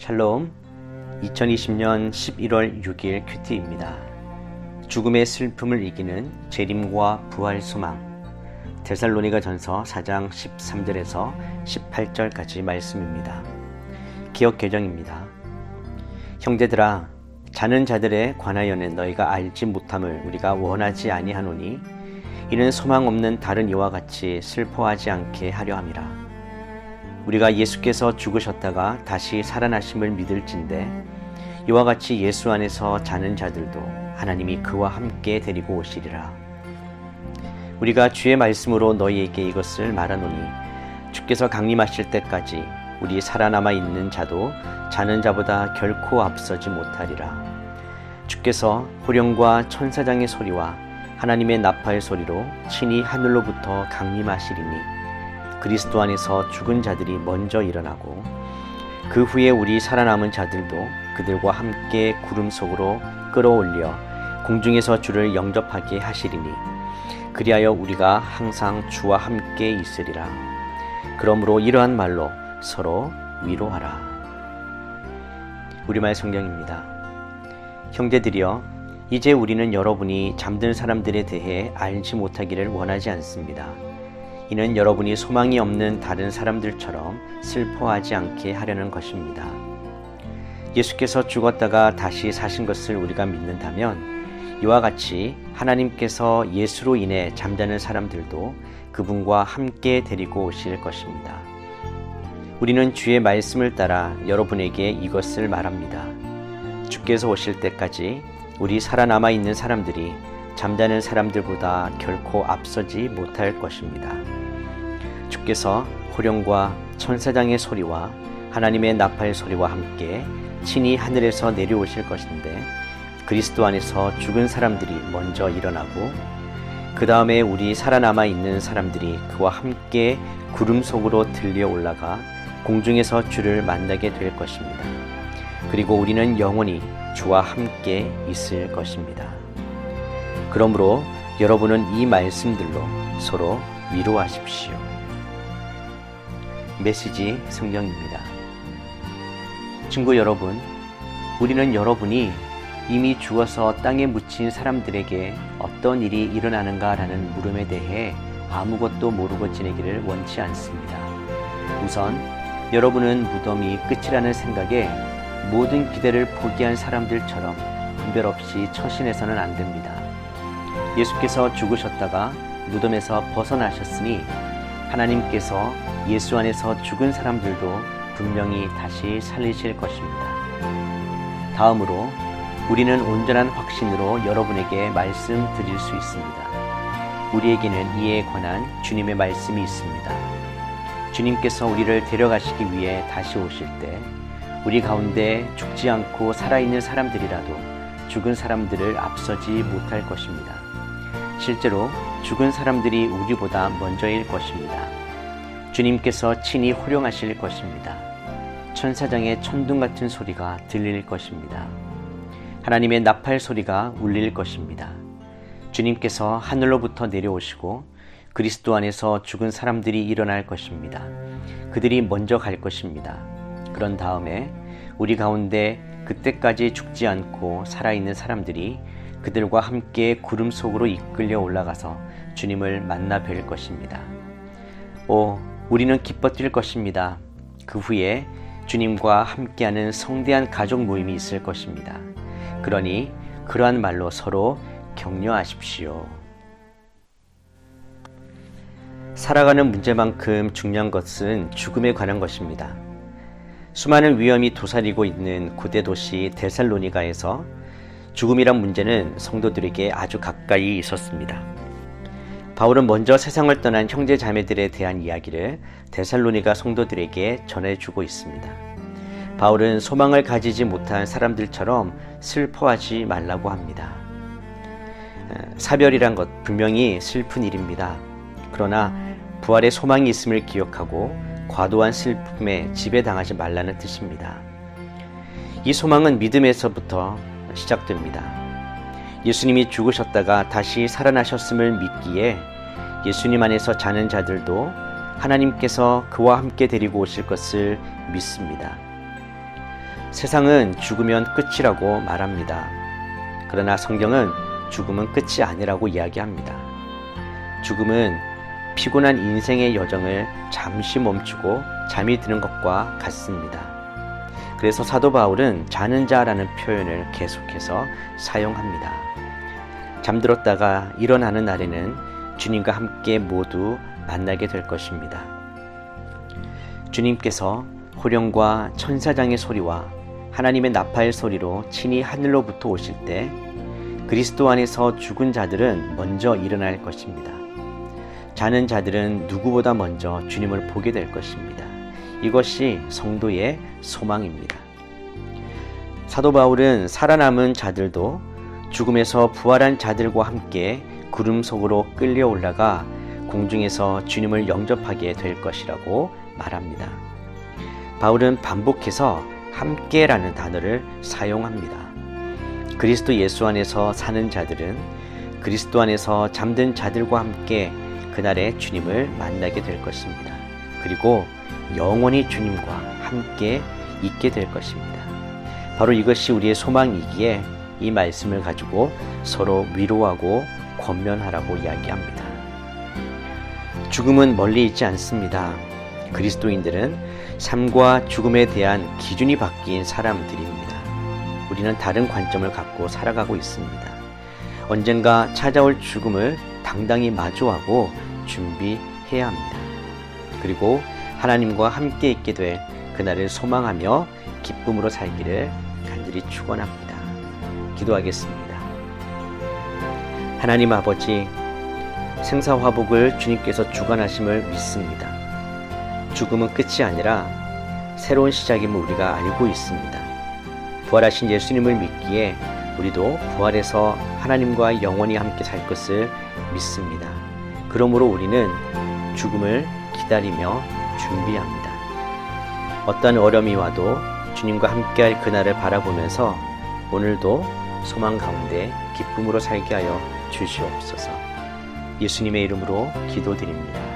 샬롬. 2020년 11월 6일 큐티입니다. 죽음의 슬픔을 이기는 재림과 부활 소망. 데살로니가전서 4장 13절에서 18절까지 말씀입니다. 기억 개정입니다. 형제들아, 자는 자들에 관하여는 너희가 알지 못함을 우리가 원하지 아니하노니 이는 소망 없는 다른 이와 같이 슬퍼하지 않게 하려 함이라. 우리가 예수께서 죽으셨다가 다시 살아나심을 믿을진대 이와 같이 예수 안에서 자는 자들도 하나님이 그와 함께 데리고 오시리라. 우리가 주의 말씀으로 너희에게 이것을 말하노니 주께서 강림하실 때까지 우리 살아남아 있는 자도 자는 자보다 결코 앞서지 못하리라. 주께서 호령과 천사장의 소리와 하나님의 나팔 소리로 친히 하늘로부터 강림하시리니 그리스도 안에서 죽은 자들이 먼저 일어나고 그 후에 우리 살아남은 자들도 그들과 함께 구름 속으로 끌어올려 공중에서 주를 영접하게 하시리니 그리하여 우리가 항상 주와 함께 있으리라. 그러므로 이러한 말로 서로 위로하라. 우리말 성경입니다. 형제들이여, 이제 우리는 여러분이 잠든 사람들에 대해 알지 못하기를 원하지 않습니다. 이는 여러분이 소망이 없는 다른 사람들처럼 슬퍼하지 않게 하려는 것입니다. 예수께서 죽었다가 다시 사신 것을 우리가 믿는다면 이와 같이 하나님께서 예수로 인해 잠자는 사람들도 그분과 함께 데리고 오실 것입니다. 우리는 주의 말씀을 따라 여러분에게 이것을 말합니다. 주께서 오실 때까지 우리 살아남아 있는 사람들이 잠자는 사람들보다 결코 앞서지 못할 것입니다. 주께서 호령과 천사장의 소리와 하나님의 나팔 소리와 함께 친히 하늘에서 내려오실 것인데 그리스도 안에서 죽은 사람들이 먼저 일어나고 그 다음에 우리 살아남아 있는 사람들이 그와 함께 구름 속으로 들려 올라가 공중에서 주를 만나게 될 것입니다. 그리고 우리는 영원히 주와 함께 있을 것입니다. 그러므로 여러분은 이 말씀들로 서로 위로하십시오. 메시지 성경입니다. 친구 여러분, 우리는 여러분이 이미 죽어서 땅에 묻힌 사람들에게 어떤 일이 일어나는가라는 물음에 대해 아무것도 모르고 지내기를 원치 않습니다. 우선 여러분은 무덤이 끝이라는 생각에 모든 기대를 포기한 사람들처럼 분별 없이 처신해서는 안 됩니다. 예수께서 죽으셨다가 무덤에서 벗어나셨으니 하나님께서 예수 안에서 죽은 사람들도 분명히 다시 살리실 것입니다. 다음으로 우리는 온전한 확신으로 여러분에게 말씀드릴 수 있습니다. 우리에게는 이에 관한 주님의 말씀이 있습니다. 주님께서 우리를 데려가시기 위해 다시 오실 때 우리 가운데 죽지 않고 살아있는 사람들이라도 죽은 사람들을 앞서지 못할 것입니다. 실제로 죽은 사람들이 우리보다 먼저일 것입니다. 주님께서 친히 호령하실 것입니다. 천사장의 천둥 같은 소리가 들릴 것입니다. 하나님의 나팔 소리가 울릴 것입니다. 주님께서 하늘로부터 내려오시고 그리스도 안에서 죽은 사람들이 일어날 것입니다. 그들이 먼저 갈 것입니다. 그런 다음에 우리 가운데 그때까지 죽지 않고 살아있는 사람들이 그들과 함께 구름 속으로 이끌려 올라가서 주님을 만나 뵐 것입니다. 우리는 기뻐 뛸 것입니다. 그 후에 주님과 함께하는 성대한 가족 모임이 있을 것입니다. 그러니 그러한 말로 서로 격려하십시오. 살아가는 문제만큼 중요한 것은 죽음에 관한 것입니다. 수많은 위험이 도사리고 있는 고대 도시 데살로니가에서 죽음이란 문제는 성도들에게 아주 가까이 있었습니다. 바울은 먼저 세상을 떠난 형제 자매들에 대한 이야기를 데살로니가 성도들에게 전해주고 있습니다. 바울은 소망을 가지지 못한 사람들처럼 슬퍼하지 말라고 합니다. 사별이란 것 분명히 슬픈 일입니다. 그러나 부활의 소망이 있음을 기억하고 과도한 슬픔에 지배당하지 말라는 뜻입니다. 이 소망은 믿음에서부터 시작됩니다. 예수님이 죽으셨다가 다시 살아나셨음을 믿기에 예수님 안에서 자는 자들도 하나님께서 그와 함께 데리고 오실 것을 믿습니다. 세상은 죽으면 끝이라고 말합니다. 그러나 성경은 죽음은 끝이 아니라고 이야기합니다. 죽음은 피곤한 인생의 여정을 잠시 멈추고 잠이 드는 것과 같습니다. 그래서 사도 바울은 자는 자라는 표현을 계속해서 사용합니다. 잠들었다가 일어나는 날에는 주님과 함께 모두 만나게 될 것입니다. 주님께서 호령과 천사장의 소리와 하나님의 나팔 소리로 친히 하늘로부터 오실 때 그리스도 안에서 죽은 자들은 먼저 일어날 것입니다. 자는 자들은 누구보다 먼저 주님을 보게 될 것입니다. 이것이 성도의 소망입니다. 사도 바울은 살아남은 자들도 죽음에서 부활한 자들과 함께 구름 속으로 끌려 올라가 공중에서 주님을 영접하게 될 것이라고 말합니다. 바울은 반복해서 함께라는 단어를 사용합니다. 그리스도 예수 안에서 사는 자들은 그리스도 안에서 잠든 자들과 함께 그날에 주님을 만나게 될 것입니다. 그리고 영원히 주님과 함께 있게 될 것입니다. 바로 이것이 우리의 소망이기에 이 말씀을 가지고 서로 위로하고 권면하라고 이야기합니다. 죽음은 멀리 있지 않습니다. 그리스도인들은 삶과 죽음에 대한 기준이 바뀐 사람들입니다. 우리는 다른 관점을 갖고 살아가고 있습니다. 언젠가 찾아올 죽음을 당당히 마주하고 준비해야 합니다. 그리고 하나님과 함께 있게 될 그날을 소망하며 기쁨으로 살기를 간절히 축원합니다. 기도하겠습니다. 하나님 아버지, 생사화복을 주님께서 주관하심을 믿습니다. 죽음은 끝이 아니라 새로운 시작임을 우리가 알고 있습니다. 부활하신 예수님을 믿기에 우리도 부활해서 하나님과 영원히 함께 살 것을 믿습니다. 그러므로 우리는 죽음을 기다리며 준비합니다. 어떤 어려움이 와도 주님과 함께할 그날을 바라보면서 오늘도 소망 가운데 기쁨으로 살게 하여 주시옵소서. 예수님의 이름으로 기도드립니다.